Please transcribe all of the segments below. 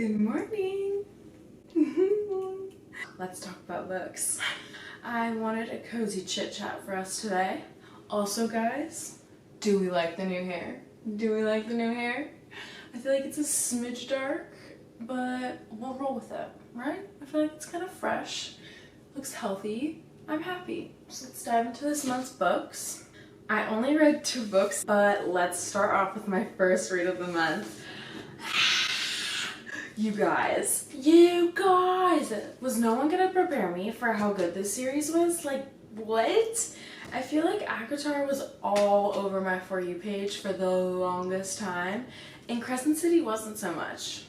Good morning. Let's talk about books. I wanted a cozy chit chat for us today. Also, guys, do we like the new hair? Do we like the new hair? I feel like it's a smidge dark, but we'll roll with it, right? I feel like it's kind of fresh, looks healthy. I'm happy. So let's dive into this month's books. I only read 2 books, but let's start off with my first read of the month. You guys, was no one gonna prepare me for how good this series was? Like, what? I feel like ACOTAR was all over my For You page for the longest time, and Crescent City wasn't so much.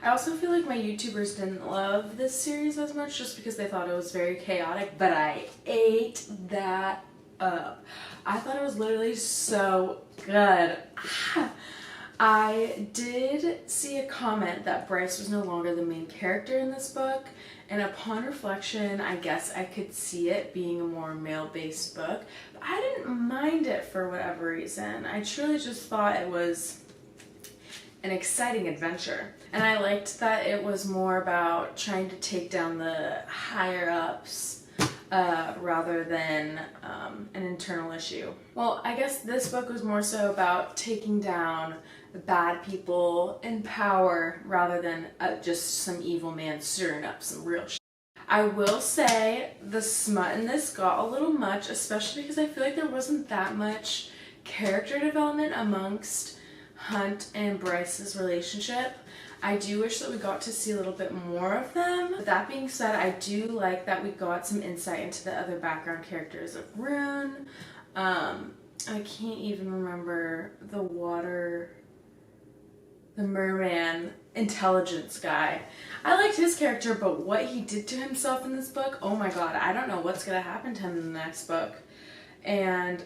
I also feel like my YouTubers didn't love this series as much just because they thought it was very chaotic, but I ate that up. I thought it was literally so good. I did see a comment that Bryce was no longer the main character in this book, and upon reflection, I guess I could see it being a more male-based book, but I didn't mind it for whatever reason. I truly just thought it was an exciting adventure, and I liked that it was more about trying to take down the higher-ups rather than an internal issue. Well, I guess this book was more so about taking down the bad people in power rather than just some evil man stirring up some real shit. I will say the smut in this got a little much, especially because I feel like there wasn't that much character development amongst Hunt and Bryce's relationship. I do wish that we got to see a little bit more of them. But that being said, I do like that we got some insight into the other background characters of Rune. I can't even remember the merman intelligence guy. I liked his character, but what he did to himself in this book, oh my god, I don't know what's gonna happen to him in the next book. And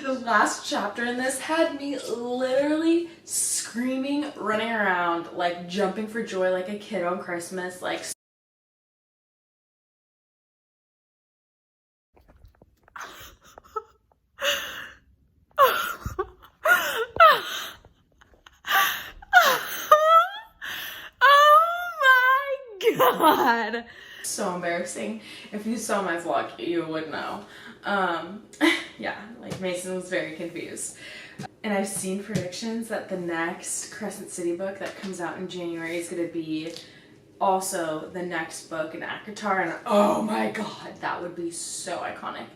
the last chapter in this had me literally screaming, running around, like jumping for joy like a kid on Christmas, like God. So embarrassing. If you saw my vlog, you would know. Yeah, like Mason was very confused. And I've seen predictions that the next Crescent City book that comes out in January is going to be also the next book in ACOTAR, and oh my god, that would be so iconic.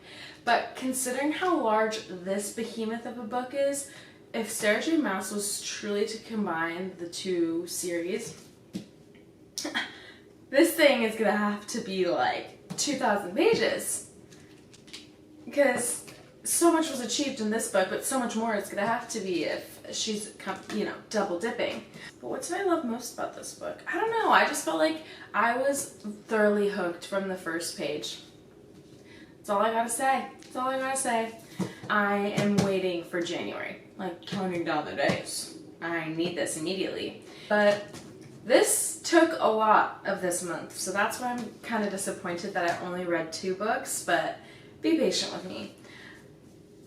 But considering how large this behemoth of a book is, if Sarah J. Maas was truly to combine the 2 series, this thing is gonna have to be like 2,000 pages. Because so much was achieved in this book, but so much more is gonna have to be if she's, double dipping. But what did I love most about this book? I don't know, I just felt like I was thoroughly hooked from the first page. That's all I gotta say. That's all I gotta say. I am waiting for January, like counting down the days. I need this immediately. But this took a lot of this month, so that's why I'm kind of disappointed that I only read 2 books, but be patient with me.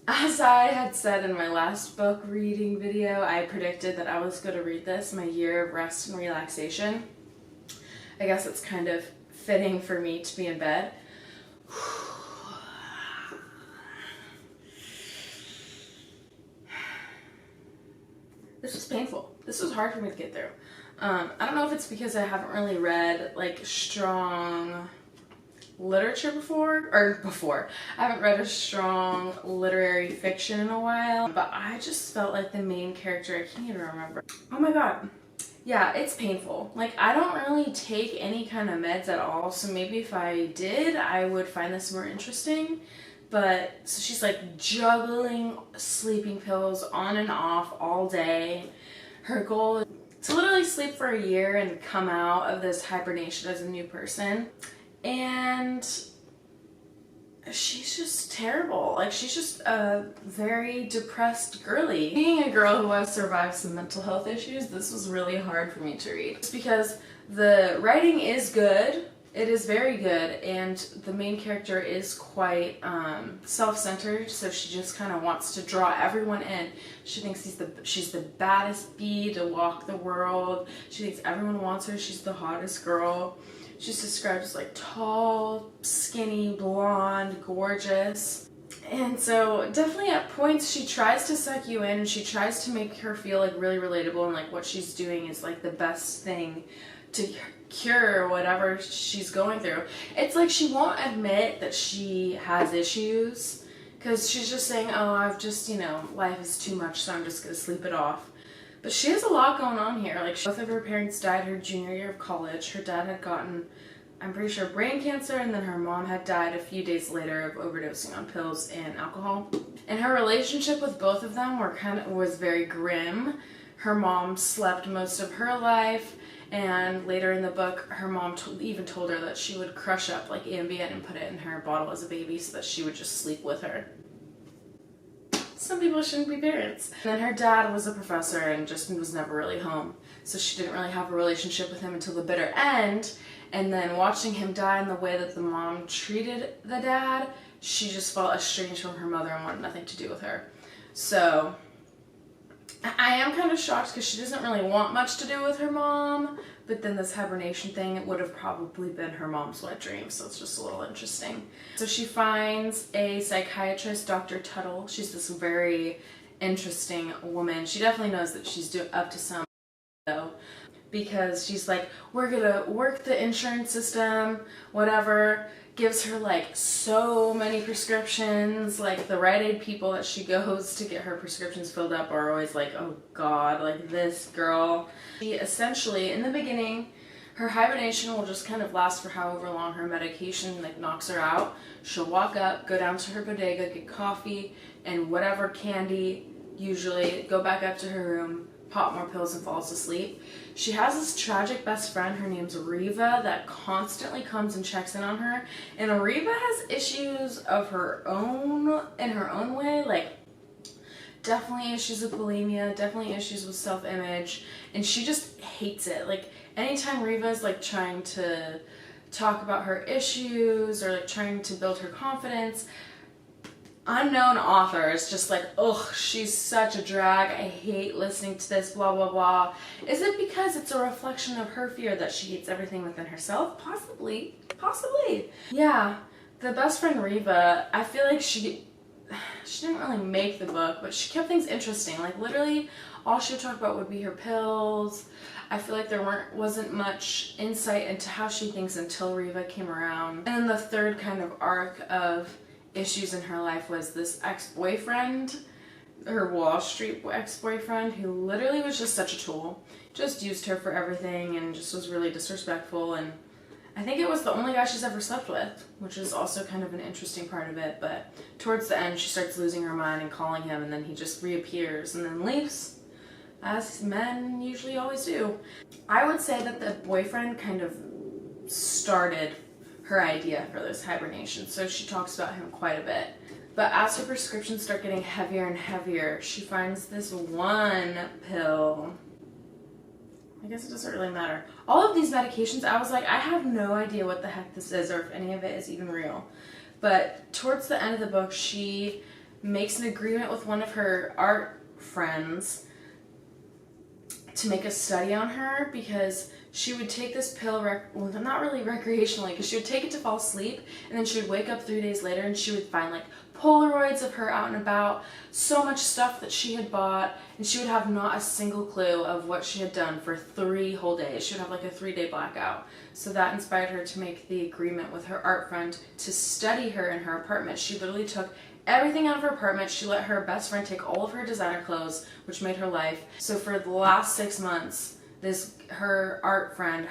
As I had said in my last book reading video, I predicted that I was going to read this my year of rest and relaxation. I guess it's kind of fitting for me to be in bed. This was painful. This was hard for me to get through. I don't know if it's because I haven't really read like strong literature before. I haven't read a strong literary fiction in a while, but I just felt like the main character, I can't even remember. Oh my god. Yeah, it's painful. Like, I don't really take any kind of meds at all, so maybe if I did, I would find this more interesting. But, so she's like juggling sleeping pills on and off all day. Her goal is to literally sleep for a year and come out of this hibernation as a new person. And she's just terrible. Like, she's just a very depressed girly. Being a girl who has survived some mental health issues, this was really hard for me to read. Just because the writing is good, It is very good, and the main character is quite self-centered, so she just kind of wants to draw everyone in. She thinks she's the baddest bee to walk the world. She thinks everyone wants her. She's the hottest girl. She's described as like tall, skinny, blonde, gorgeous. And so definitely at points she tries to suck you in, and she tries to make her feel like really relatable, and like what she's doing is like the best thing to cure whatever she's going through. It's like she won't admit that she has issues, because she's just saying, oh, I've just, life is too much, so I'm just gonna sleep it off. But she has a lot going on here. Like, both of her parents died her junior year of college. Her dad had gotten, I'm pretty sure, brain cancer, and then her mom had died a few days later of overdosing on pills and alcohol. And her relationship with both of them was very grim. Her mom slept most of her life, and later in the book, her mom even told her that she would crush up like Ambien and put it in her bottle as a baby so that she would just sleep with her. Some people shouldn't be parents. And then her dad was a professor and just was never really home, so she didn't really have a relationship with him until the bitter end. And then watching him die in the way that the mom treated the dad, she just felt estranged from her mother and wanted nothing to do with her. So I am kind of shocked because she doesn't really want much to do with her mom, but then this hibernation thing, it would have probably been her mom's wet dream, so it's just a little interesting. So she finds a psychiatrist, Dr. Tuttle. She's this very interesting woman. She definitely knows that she's up to some, though, because she's like, we're gonna work the insurance system, whatever. Gives her like so many prescriptions. Like, the Rite Aid people that she goes to get her prescriptions filled up are always like, oh god, like this girl. She essentially, in the beginning, her hibernation will just kind of last for however long her medication like knocks her out. She'll walk up, go down to her bodega, get coffee and whatever candy, usually go back up to her room, pop more pills, and falls asleep. She has this tragic best friend, her name's Riva, that constantly comes and checks in on her. And Riva has issues of her own, in her own way, like definitely issues with bulimia, definitely issues with self-image, and she just hates it. Like, anytime Riva's like trying to talk about her issues or like trying to build her confidence, unknown author is just like, ugh, she's such a drag, I hate listening to this, blah blah blah. Is it because it's a reflection of her fear that she hates everything within herself? Possibly. Yeah, the best friend Riva, I feel like she didn't really make the book, but she kept things interesting. Like, literally all she would talk about would be her pills. I feel like there wasn't much insight into how she thinks until Riva came around. And then the third kind of arc of issues in her life was this ex-boyfriend, her Wall Street ex-boyfriend, who literally was just such a tool. Just used her for everything and just was really disrespectful, and I think it was the only guy she's ever slept with, which is also kind of an interesting part of it. But towards the end, she starts losing her mind and calling him, and then he just reappears and then leaves, as men usually always do. I would say that the boyfriend kind of started her idea for this hibernation, so she talks about him quite a bit. But as her prescriptions start getting heavier and heavier, she finds this one pill. I guess it doesn't really matter. All of these medications, I was like, I have no idea what the heck this is or if any of it is even real. But towards the end of the book, she makes an agreement with one of her art friends to make a study on her, because she would take this pill, well, not really recreationally, because she would take it to fall asleep, and then she would wake up 3 days later and she would find like Polaroids of her out and about, so much stuff that she had bought, and she would have not a single clue of what she had done for 3 whole days. She would have like a 3-day blackout. So that inspired her to make the agreement with her art friend to study her in her apartment. She literally took everything out of her apartment. She let her best friend take all of her designer clothes, which made her life. So for the last 6 months, her art friend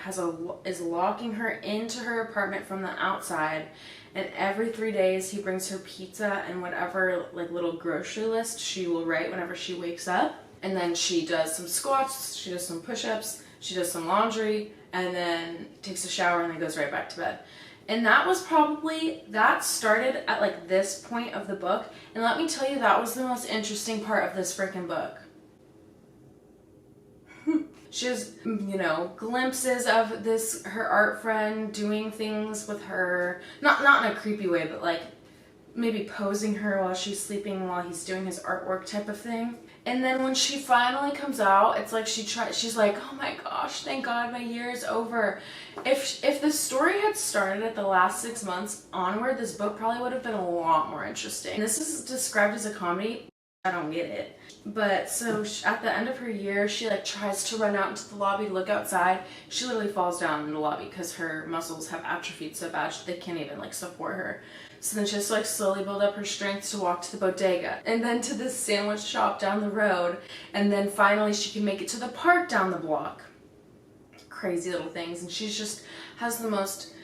is locking her into her apartment from the outside, and every 3 days he brings her pizza and whatever like little grocery list she will write whenever she wakes up. And then she does some squats, she does some push-ups, she does some laundry, and then takes a shower and then goes right back to bed. And that started at like this point of the book, and let me tell you, that was the most interesting part of this freaking book. She has, you know, glimpses of her art friend doing things with her, not in a creepy way, but like maybe posing her while she's sleeping while he's doing his artwork type of thing. And then when she finally comes out, it's like she's like, oh my gosh, thank God my year is over. If the story had started at the last 6 months onward, this book probably would have been a lot more interesting. This is described as a comedy. I don't get it. But so at the end of her year, she like tries to run out into the lobby to look outside. She literally falls down in the lobby because her muscles have atrophied so bad they can't even like support her. So then she has to like slowly build up her strength to walk to the bodega and then to this sandwich shop down the road, and then finally she can make it to the park down the block. Crazy little things. And she just has the most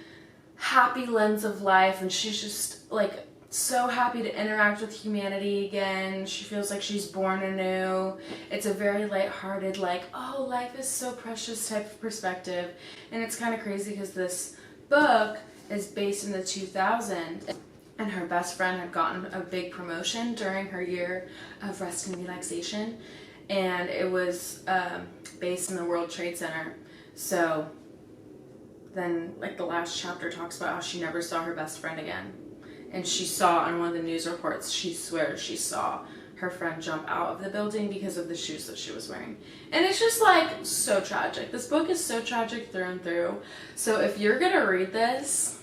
happy lens of life, and she's just like so happy to interact with humanity again. She feels like she's born anew. It's a very lighthearted, like, oh, life is so precious type of perspective. And it's kind of crazy because this book is based in the 2000s, and her best friend had gotten a big promotion during her year of rest and relaxation, and it was based in the World Trade Center. So then like the last chapter talks about how she never saw her best friend again. And she saw on one of the news reports, she swears she saw her friend jump out of the building because of the shoes that she was wearing. And it's just like so tragic. This book is so tragic through and through. So if you're gonna read this,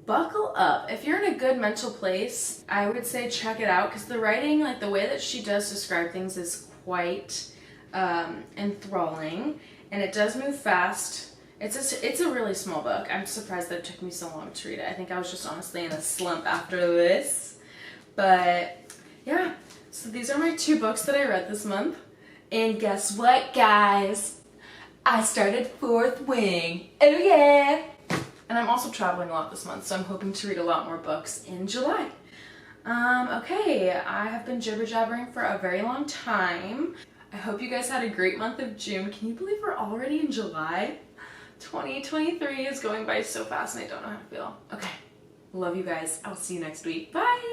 buckle up. If you're in a good mental place, I would say check it out, because the writing, like the way that she does describe things, is quite enthralling, and it does move fast. It's a really small book. I'm surprised that it took me so long to read it. I think I was just honestly in a slump after this. But yeah, so these are my 2 books that I read this month. And guess what, guys? I started 4th Wing. Oh yeah! And I'm also traveling a lot this month, so I'm hoping to read a lot more books in July. Okay, I have been jibber-jabbering for a very long time. I hope you guys had a great month of June. Can you believe we're already in July? 2023 is going by so fast and I don't know how to feel. Okay, love you guys. I'll see you next week. Bye!